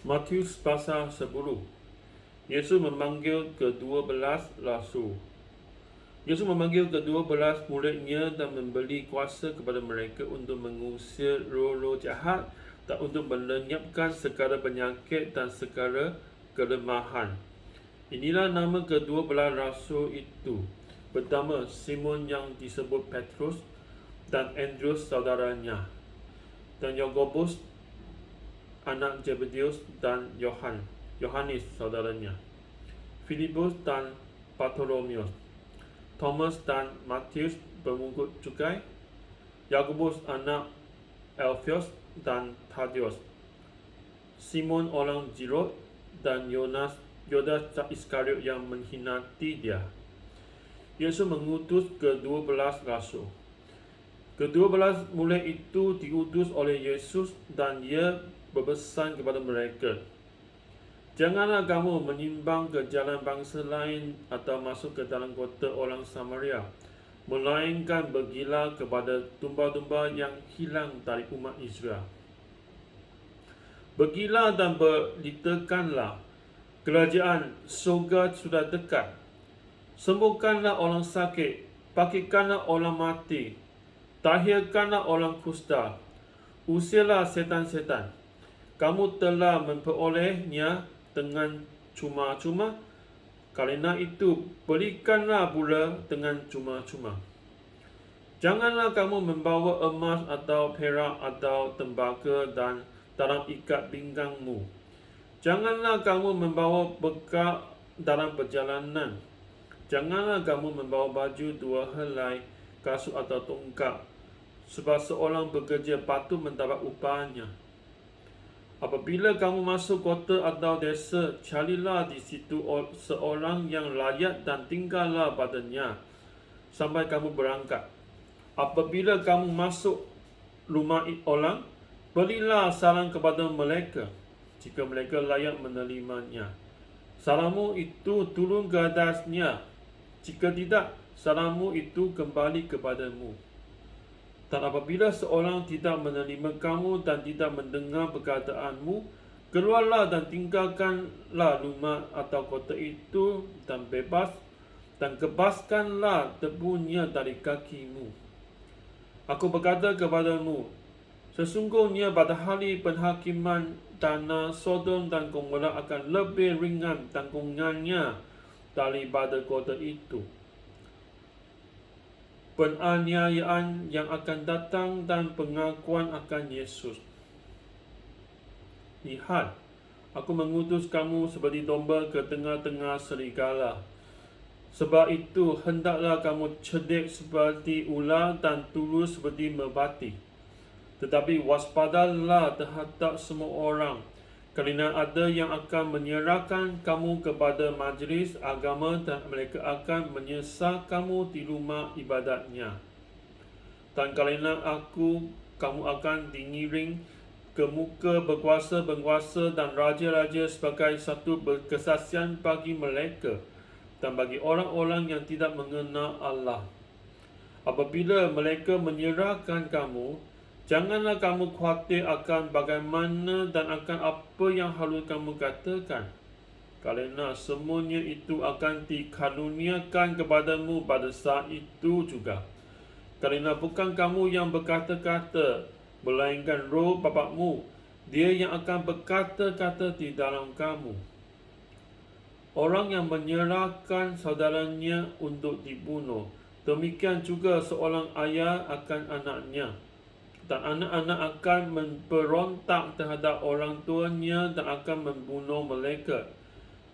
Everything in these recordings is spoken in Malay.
Matius pasal 10. Yesus memanggil ke-12 rasul. Yesus memanggil ke-12 muridnya dan memberi kuasa kepada mereka untuk mengusir roh-roh jahat dan untuk melenyapkan segala penyakit dan segala kelemahan. Inilah nama ke-12 rasul itu. Pertama, Simon yang disebut Petrus dan Andrews saudaranya, dan Yakobus anak Zebedeus dan Yohanes saudaranya, Filipus dan Bartolomeus, Thomas dan Matius pemungut cukai, Yakobus anak Alphaeus dan Thaddeus, Simon orang Zilot, dan Yudas Iskariot yang mengkhianati dia. Yesus mengutus ke-12 rasul. Ke-12 murid itu diutus oleh Yesus dan ia berpesan kepada mereka, janganlah kamu menyimpang ke jalan bangsa lain atau masuk ke dalam kota orang Samaria, melainkan pergilah kepada domba-domba yang hilang dari umat Israel. Pergilah dan beritakanlah, kerajaan surga sudah dekat. Sembuhkanlah orang sakit, bangkitkanlah orang mati, tahirkanlah orang kusta, usirlah setan-setan. Kamu telah memperolehnya dengan cuma-cuma, kerana itu berikanlah pula dengan cuma-cuma. Janganlah kamu membawa emas atau perak atau tembaga dan dalam ikat pinggangmu. Janganlah kamu membawa bekal dalam perjalanan. Janganlah kamu membawa baju dua helai, kasut atau tongkat, sebab seorang pekerja patut mendapat upahnya. Apabila kamu masuk kota atau desa, carilah di situ seorang yang layak dan tinggallah padanya sampai kamu berangkat. Apabila kamu masuk rumah orang, berilah salam kepada mereka jika mereka layak menerimanya. Salammu itu turun ke atasnya, jika tidak, salammu itu kembali kepadamu. Dan apabila seorang tidak menerima kamu dan tidak mendengar perkataanmu, keluarlah dan tinggalkanlah rumah atau kota itu dan bebas, dan kebaskanlah debunya dari kakimu. Aku berkata kepadamu, sesungguhnya pada hari penghakiman tanah Sodom dan Gomora akan lebih ringan tanggungannya daripada kota itu. Penganiayaan yang akan datang dan pengakuan akan Yesus. Lihat, aku mengutus kamu seperti domba ke tengah-tengah serigala. Sebab itu, hendaklah kamu cerdik seperti ular dan tulus seperti merpati. Tetapi waspadalah terhadap semua orang, kerana ada yang akan menyerahkan kamu kepada majlis agama dan mereka akan menyesal kamu di rumah ibadatnya. Dan kerana aku, kamu akan digiring ke muka berkuasa-berkuasa dan raja-raja sebagai satu kesaksian bagi mereka dan bagi orang-orang yang tidak mengenal Allah. Apabila mereka menyerahkan kamu, janganlah kamu khawatir akan bagaimana dan akan apa yang harus kamu katakan, kerana semuanya itu akan dikaruniakan kepadamu pada saat itu juga. Kerana bukan kamu yang berkata-kata, melainkan roh Bapakmu, dia yang akan berkata-kata di dalam kamu. Orang yang menyerahkan saudaranya untuk dibunuh, demikian juga seorang ayah akan anaknya. Dan anak-anak akan memberontak terhadap orang tuanya dan akan membunuh mereka.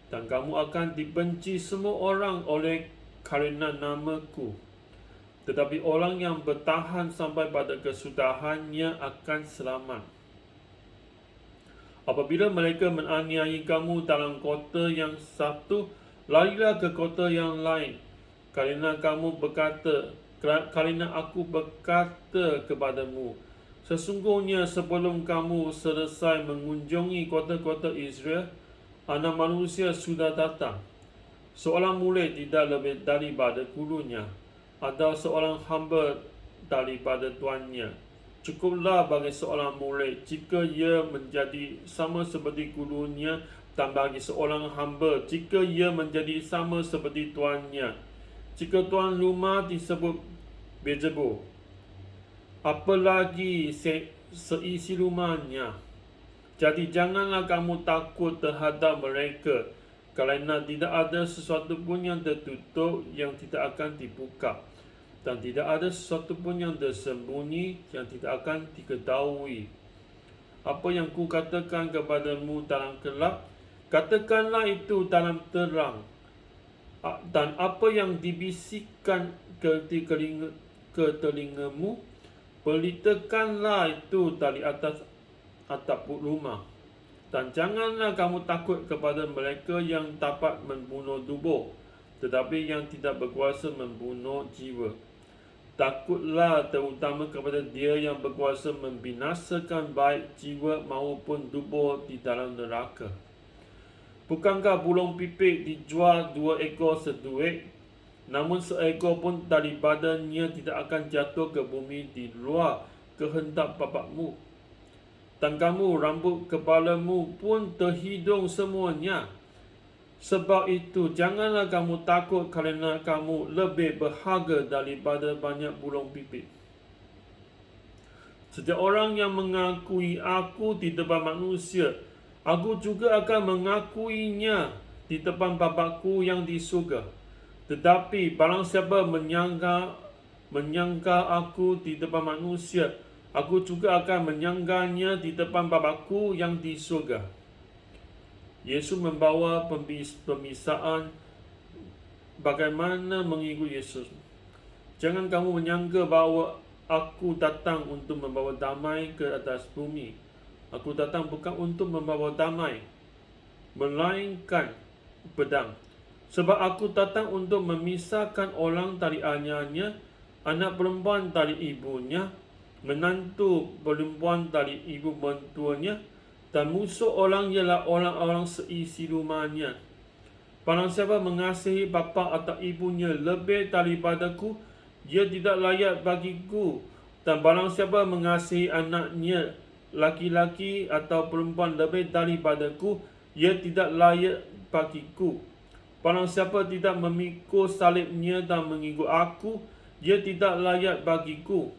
Dan kamu akan dibenci semua orang oleh karena namaku. Tetapi orang yang bertahan sampai pada kesudahannya akan selamat. Apabila mereka menganiaya kamu dalam kota yang satu, larilah ke kota yang lain. Kerana aku berkata kepadamu, sesungguhnya sebelum kamu selesai mengunjungi kota-kota Israel, Anak Manusia sudah datang. Seorang murid tidak lebih daripada gurunya, atau seorang hamba daripada tuannya. Cukuplah bagi seorang murid jika ia menjadi sama seperti gurunya, dan bagi seorang hamba jika ia menjadi sama seperti tuannya. Jika tuan rumah disebut Beelzebul, apalagi seisi rumahnya. Jadi janganlah kamu takut terhadap mereka, kerana tidak ada sesuatu pun yang tertutup yang tidak akan dibuka, dan tidak ada sesuatu pun yang tersembunyi yang tidak akan diketahui. Apa yang ku katakan kepadamu dalam gelap, katakanlah itu dalam terang. Dan apa yang dibisikkan ke telingamu, beritakanlah itu dari atas atap rumah. Dan janganlah kamu takut kepada mereka yang dapat membunuh tubuh, tetapi yang tidak berkuasa membunuh jiwa. Takutlah terutama kepada Dia yang berkuasa membinasakan baik jiwa maupun tubuh di dalam neraka. Bukankah burung pipit dijual 2 ekor seduit? Namun seekor pun daripadanya tidak akan jatuh ke bumi di luar kehendak Bapakmu. Dan kamu, rambut kepalamu pun terhitung semuanya. Sebab itu janganlah kamu takut, kerana kamu lebih berharga daripada banyak burung pipit. Setiap orang yang mengakui aku di depan manusia, aku juga akan mengakuinya di depan Bapakku yang di surga. Tetapi barang siapa menyangka aku di depan manusia, aku juga akan menyanggahnya di depan Bapakku yang di surga. Yesus membawa pemisahan bagaimana mengikut Yesus. Jangan kamu menyangka bahawa aku datang untuk membawa damai ke atas bumi. Aku datang bukan untuk membawa damai, melainkan pedang. Sebab aku datang untuk memisahkan orang dari ayahnya, anak perempuan dari ibunya, menantu perempuan dari ibu mertuanya, dan musuh orang ialah orang-orang seisi rumahnya. Barang siapa mengasihi bapa atau ibunya lebih daripadaku, dia tidak layak bagiku. Dan barang siapa mengasihi anaknya laki-laki atau perempuan lebih daripadaku, ia tidak layak bagiku. Barang siapa tidak memikul salibnya dan mengikut aku, dia tidak layak bagiku.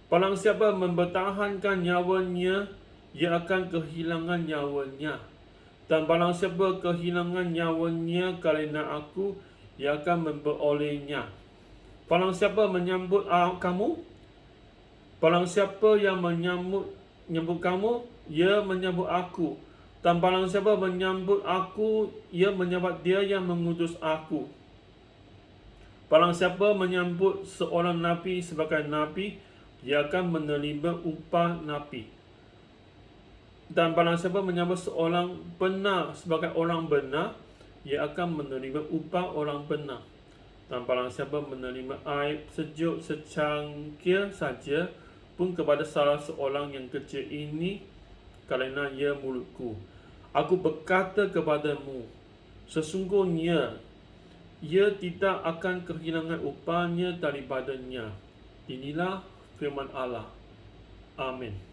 Barang siapa mempertahankan nyawanya, ia akan kehilangan nyawanya. Dan barang siapa kehilangan nyawanya kerana aku, ia akan memperolehnya. Barang siapa menyambut kamu, barang siapa yang menyambut kamu, ia menyambut aku. Dan barang siapa menyambut aku, ia menyambut Dia yang mengutus aku. Barang siapa menyambut seorang nabi sebagai nabi, ia akan menerima upah nabi. Dan barang siapa menyambut seorang benar sebagai orang benar, ia akan menerima upah orang benar. Dan barang siapa menerima air sejuk secangkir saja pun kepada salah seorang yang kecil ini, kerana ia mulutku, aku berkata kepadamu, sesungguhnya ia tidak akan kehilangan upahnya daripadanya. Inilah firman Allah. Amin.